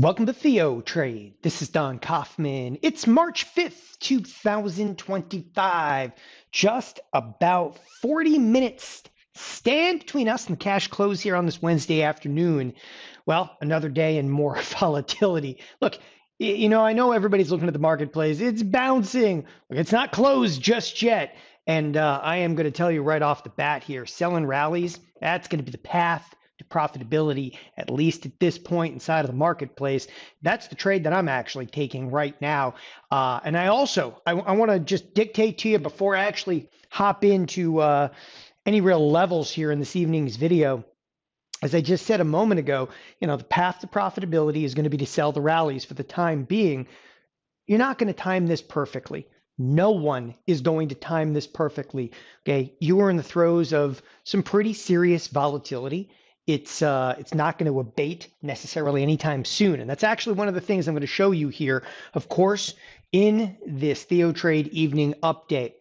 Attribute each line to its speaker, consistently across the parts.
Speaker 1: Welcome to TheoTrade. This is Don Kaufman. It's March 5th, 2025. Just about 40 minutes stand between us and the cash close here on this Wednesday afternoon. Well, another day and more volatility. Look, I know everybody's looking at the marketplace. It's bouncing. It's not closed just yet. And I am going to tell you right off the bat here, selling rallies, that's going to be the path to profitability, at least at this point inside of the marketplace. That's the trade that I'm actually taking right now. And I want to just dictate to you before I actually hop into any real levels here in this evening's video. As I just said a moment ago, the path to profitability is going to be to sell the rallies for the time being. You're not going to time this perfectly. No one is going to time this perfectly. Okay, you are in the throes of some pretty serious volatility. It's not going to abate necessarily anytime soon. And that's actually one of the things I'm going to show you here, of course, in this TheoTrade evening update.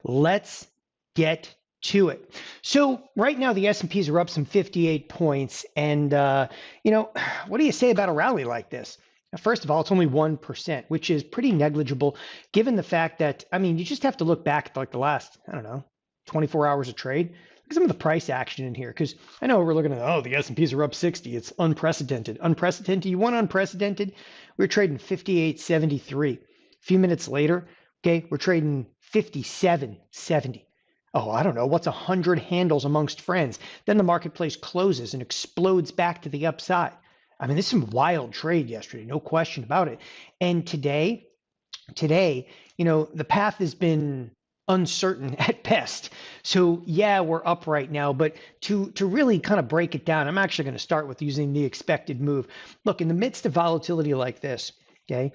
Speaker 1: Let's get to it. So right now the S&Ps are up some 58 points. And, what do you say about a rally like this? First of all, it's only 1%, which is pretty negligible given the fact that, you just have to look back at like the last, 24 hours of trade. Some of the price action in here, because I know we're looking at, the S&Ps are up 60. It's unprecedented. Unprecedented. You want unprecedented? We're trading 58.73. A few minutes later, okay, we're trading 57.70. Oh, I don't know. What's 100 handles amongst friends? Then the marketplace closes and explodes back to the upside. This is some wild trade yesterday, no question about it. And today, the path has been uncertain at best. So yeah, we're up right now, but to really kind of break it down, I'm actually going to start with using the expected move. Look, in the midst of volatility like this, okay,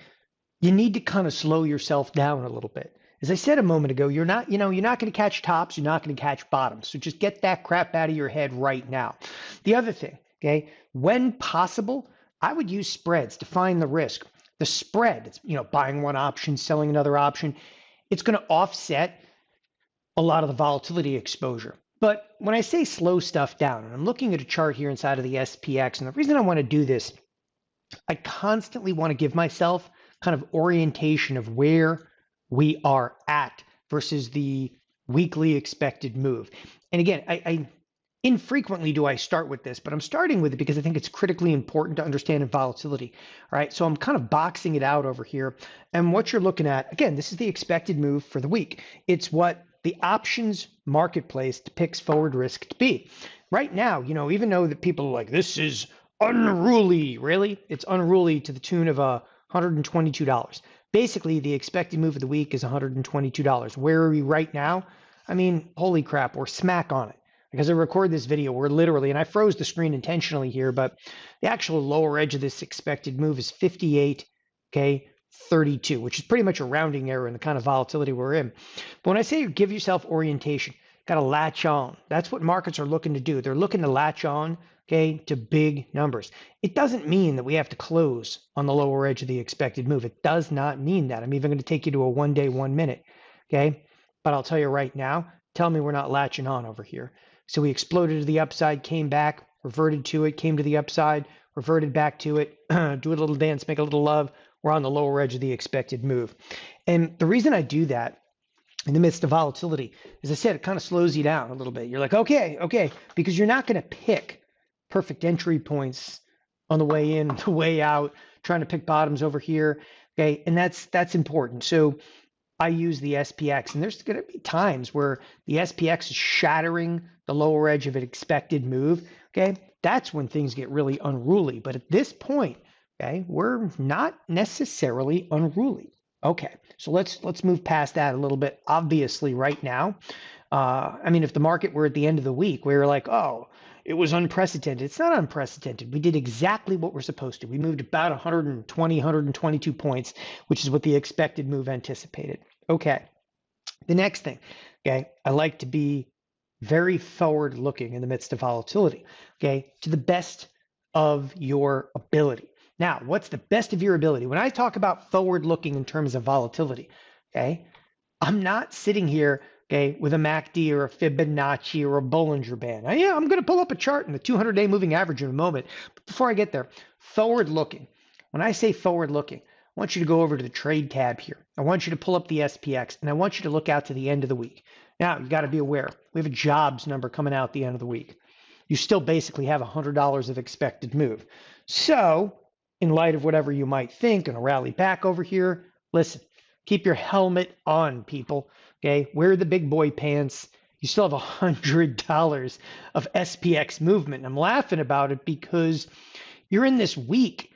Speaker 1: you need to kind of slow yourself down a little bit. As I said a moment ago, you're not going to catch tops, you're not going to catch bottoms. So just get that crap out of your head right now. The other thing, okay, when possible, I would use spreads to find the risk. The spread, it's, buying one option, selling another option, it's going to offset a lot of the volatility exposure. But when I say slow stuff down, and I'm looking at a chart here inside of the SPX, and the reason I want to do this, I constantly want to give myself kind of orientation of where we are at versus the weekly expected move. And again, I infrequently do I start with this, but I'm starting with it because I think it's critically important to understand in volatility. All right, so I'm kind of boxing it out over here. And what you're looking at, again, this is the expected move for the week. It's what the options marketplace depicts forward risk to be. Right now, even though that people are like, this is unruly, really, it's unruly to the tune of $122. Basically, the expected move of the week is $122. Where are we right now? Holy crap, we're smack on it. Because I record this video, we're literally, and I froze the screen intentionally here, but the actual lower edge of this expected move is 58, okay, 32, which is pretty much a rounding error in the kind of volatility we're in. But when I say give yourself orientation, got to latch on. That's what markets are looking to do. They're looking to latch on, okay, to big numbers. It doesn't mean that we have to close on the lower edge of the expected move. It does not mean that. I'm even going to take you to a 1 day, 1 minute, okay? But I'll tell you right now, tell me we're not latching on over here. So we exploded to the upside, came back, reverted to it, came to the upside, reverted back to it, do a little dance, make a little love. We're on the lower edge of the expected move. And the reason I do that in the midst of volatility, as I said, it kind of slows you down a little bit. You're like, okay, because you're not going to pick perfect entry points on the way in, the way out, trying to pick bottoms over here, okay? And that's important. So I use the SPX, and there's going to be times where the SPX is shattering the lower edge of an expected move, okay? That's when things get really unruly. But at this point, okay, we're not necessarily unruly. Okay, so let's move past that a little bit. Obviously, right now, if the market were at the end of the week, we were like, oh, it was unprecedented. It's not unprecedented. We did exactly what we're supposed to. We moved about 120, 122 points, which is what the expected move anticipated. Okay, the next thing, okay, I like to be very forward looking in the midst of volatility, okay, to the best of your ability. Now, what's the best of your ability? When I talk about forward looking in terms of volatility, okay, I'm not sitting here, okay, with a MACD or a Fibonacci or a Bollinger Band. I'm going to pull up a chart in the 200-day moving average in a moment. But before I get there, forward looking. when I say forward looking, I want you to go over to the trade tab here. I want you to pull up the SPX, and I want you to look out to the end of the week. Now, you got to be aware, we have a jobs number coming out at the end of the week. You still basically have $100 of expected move. So, in light of whatever you might think, and a rally back over here, listen, keep your helmet on, people. Okay, wear the big boy pants. You still have $100 of SPX movement. And I'm laughing about it because you're in this week,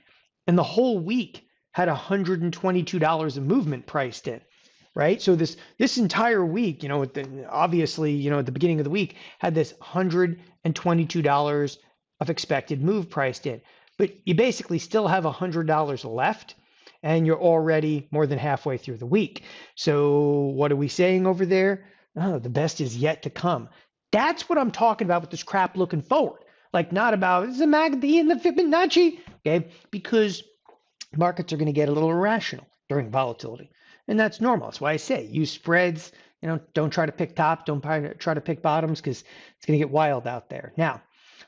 Speaker 1: and the whole week had $122 of movement priced in, right? So this entire week, obviously, at the beginning of the week had this $122 of expected move priced in, but you basically still have $100 left, and you're already more than halfway through the week. So what are we saying over there? Oh, the best is yet to come. That's what I'm talking about with this crap looking forward. Like, not about the MACD and the Fibonacci, okay? Because markets are going to get a little irrational during volatility. And that's normal. That's why I say use spreads. Don't try to pick top. Don't try to pick bottoms, because it's going to get wild out there. Now,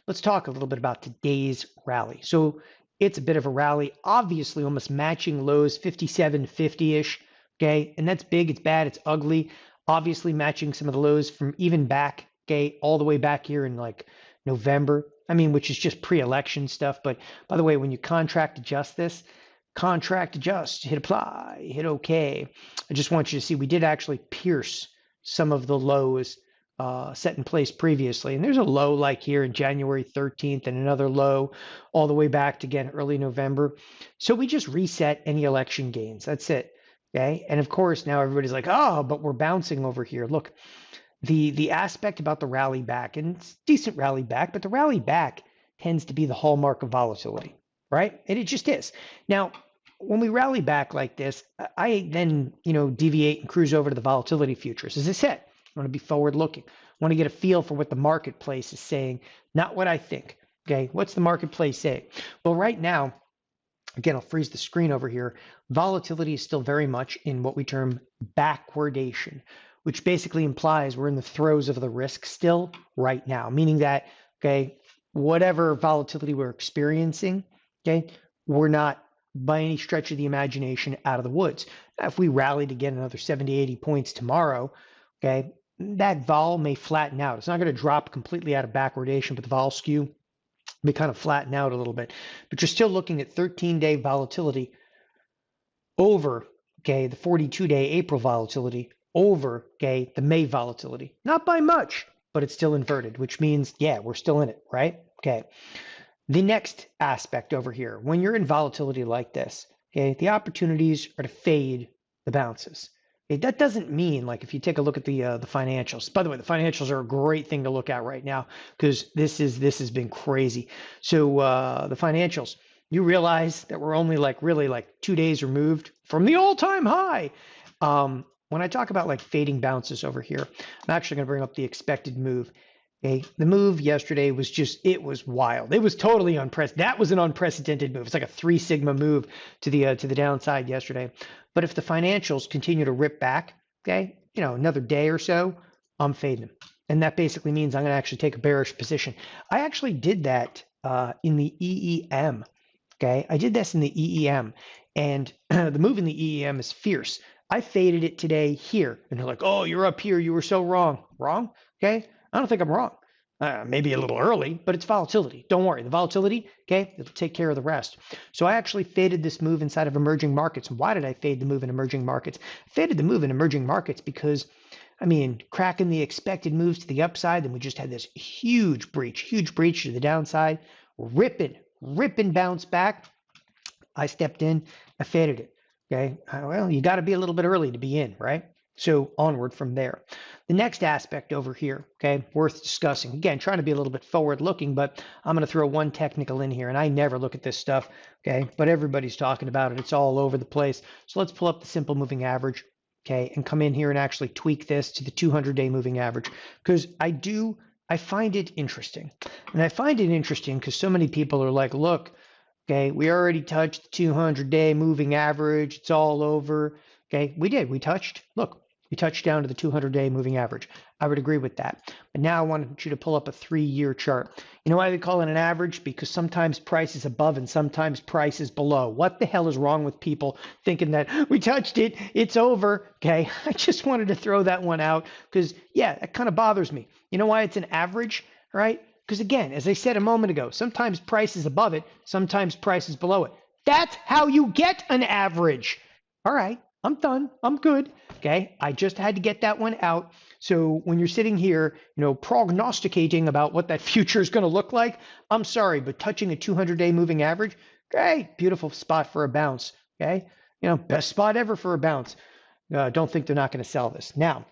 Speaker 1: let's talk a little bit about today's rally. So it's a bit of a rally, obviously almost matching lows, 57.50-ish, okay? And that's big, it's bad, it's ugly. Obviously matching some of the lows from even back, okay, all the way back here in like November. I mean, which is just pre-election stuff. But by the way, when you contract adjust this, contract adjust, hit apply, hit OK. I just want you to see we did actually pierce some of the lows set in place previously. And there's a low like here in January 13th and another low all the way back to, again, early November. So we just reset any election gains. That's it. Okay. And of course, now everybody's like, oh, but we're bouncing over here. Look, the aspect about the rally back, and it's decent rally back, but the rally back tends to be the hallmark of volatility, right? And it just is. Now, when we rally back like this, I then, deviate and cruise over to the volatility futures. As I said, I want to be forward looking. I want to get a feel for what the marketplace is saying, not what I think. Okay. What's the marketplace say? Well, right now, again, I'll freeze the screen over here. Volatility is still very much in what we term backwardation, which basically implies we're in the throes of the risk still right now, meaning that, okay, whatever volatility we're experiencing, okay, we're not by any stretch of the imagination out of the woods. If we rally to get another 70, 80 points tomorrow, okay, that vol may flatten out. It's not going to drop completely out of backwardation, but the vol skew may kind of flatten out a little bit. But you're still looking at 13-day volatility over, okay, the 42-day April volatility over, okay, the May volatility. Not by much, but it's still inverted, which means, yeah, we're still in it, right? Okay. The next aspect over here, when you're in volatility like this, okay, the opportunities are to fade the bounces. Okay, that doesn't mean, like, if you take a look at the financials. By the way, the financials are a great thing to look at right now, because this has been crazy. So the financials, you realize that we're only really 2 days removed from the all-time high. When I talk about like fading bounces over here, I'm actually going to bring up the expected move. Okay, the move yesterday was it was wild. It was totally unprecedented. That was an unprecedented move. It's like a 3 sigma move to the downside yesterday. But if the financials continue to rip back, okay, another day or so, I'm fading them. And that basically means I'm going to actually take a bearish position. I actually did that in the EEM. Okay, I did this in the EEM, and the move in the EEM is fierce. I faded it today here, and they're like, oh, you're up here. You were so wrong. Wrong? Okay. I don't think I'm wrong. Maybe a little early, but it's volatility. Don't worry. The volatility, okay, it'll take care of the rest. So I actually faded this move inside of emerging markets. And why did I fade the move in emerging markets? I faded the move in emerging markets because, cracking the expected moves to the upside, then we just had this huge breach to the downside, ripping bounce back. I stepped in, I faded it. Okay, well, you got to be a little bit early to be in, right? So onward from there. The next aspect over here, okay, worth discussing. Again, trying to be a little bit forward looking, but I'm going to throw one technical in here, and I never look at this stuff, okay, but everybody's talking about it. It's all over the place. So let's pull up the simple moving average, okay, and come in here and actually tweak this to the 200-day moving average, because I find it interesting. And I find it interesting because so many people are like, look, okay, we already touched the 200-day moving average. It's all over. Okay, we did. We touched. Look, you touch down to the 200-day moving average. I would agree with that. But now I want you to pull up a 3-year chart. You know why they call it an average? Because sometimes price is above and sometimes price is below. What the hell is wrong with people thinking that we touched it, it's over? Okay, I just wanted to throw that one out because, yeah, that kind of bothers me. You know why it's an average, right? Because again, as I said a moment ago, sometimes price is above it, sometimes price is below it. That's how you get an average. All right, I'm done. I'm good. Okay, I just had to get that one out. So when you're sitting here, prognosticating about what that future is going to look like, I'm sorry, but touching a 200-day moving average, great, beautiful spot for a bounce. Okay, best spot ever for a bounce. Don't think they're not going to sell this. Now,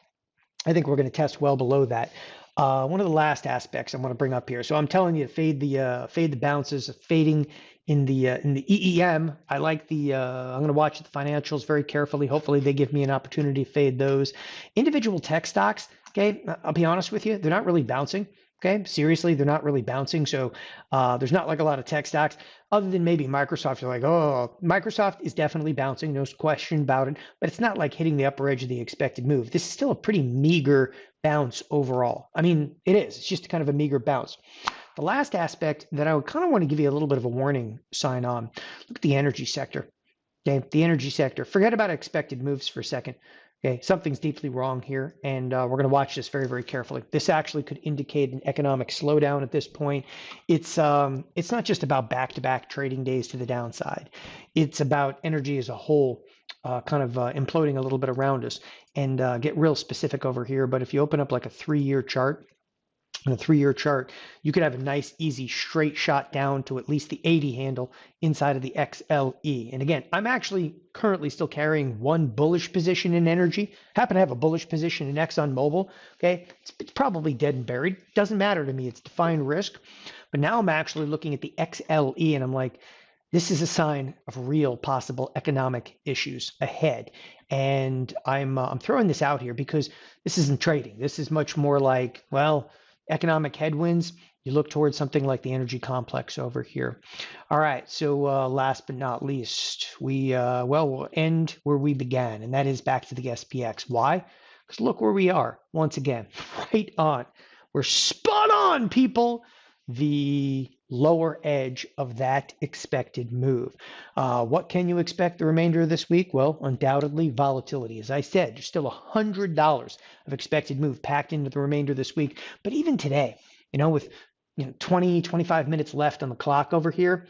Speaker 1: I think we're going to test well below that. One of the last aspects I want to bring up here. So I'm telling you to fade the bounces, fading in the EEM. I like I'm going to watch the financials very carefully. Hopefully they give me an opportunity to fade those. Individual tech stocks, okay, I'll be honest with you, they're not really bouncing. Okay, seriously, they're not really bouncing. So there's not like a lot of tech stocks other than maybe Microsoft. You're like, oh, Microsoft is definitely bouncing, no question about it, but it's not like hitting the upper edge of the expected move. This is still a pretty meager bounce overall. I mean, it is. It's just kind of a meager bounce. The last aspect that I would kind of want to give you a little bit of a warning sign on, look at the energy sector. Okay, the energy sector. Forget about expected moves for a second. Okay, something's deeply wrong here, and we're going to watch this very, very carefully. This actually could indicate an economic slowdown at this point. It's not just about back-to-back trading days to the downside. It's about energy as a whole kind of imploding a little bit around us. And get real specific over here, but if you open up like a 3-year chart, on a 3-year chart, you could have a nice, easy, straight shot down to at least the 80 handle inside of the XLE. And again, I'm actually currently still carrying one bullish position in energy. Happen to have a bullish position in ExxonMobil. Okay, it's probably dead and buried. Doesn't matter to me. It's defined risk. But now I'm actually looking at the XLE, and I'm like, this is a sign of real possible economic issues ahead. And I'm throwing this out here because this isn't trading. This is much more like, well, economic headwinds. You look towards something like the energy complex over here. All right, so last but not least, we'll end where we began, and that is back to the SPX. Why? Because look where we are, once again, right on. We're spot on, people. The lower edge of that expected move. What can you expect the remainder of this week? Well, undoubtedly volatility. As I said, there's still $100 of expected move packed into the remainder of this week. But even today, with 20, 25 minutes left on the clock over here,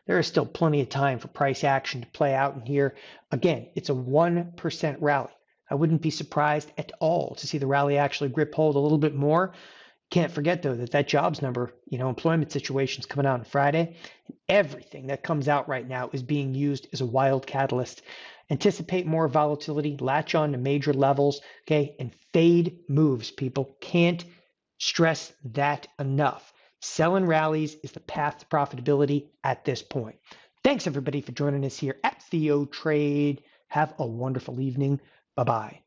Speaker 1: there is still plenty of time for price action to play out in here. Again, it's a 1% rally. I wouldn't be surprised at all to see the rally actually grip hold a little bit more. Can't forget, though, that jobs number, employment situation is coming out on Friday. And everything that comes out right now is being used as a wild catalyst. Anticipate more volatility, latch on to major levels, okay, and fade moves, people. Can't stress that enough. Selling rallies is the path to profitability at this point. Thanks, everybody, for joining us here at TheoTrade. Have a wonderful evening. Bye-bye.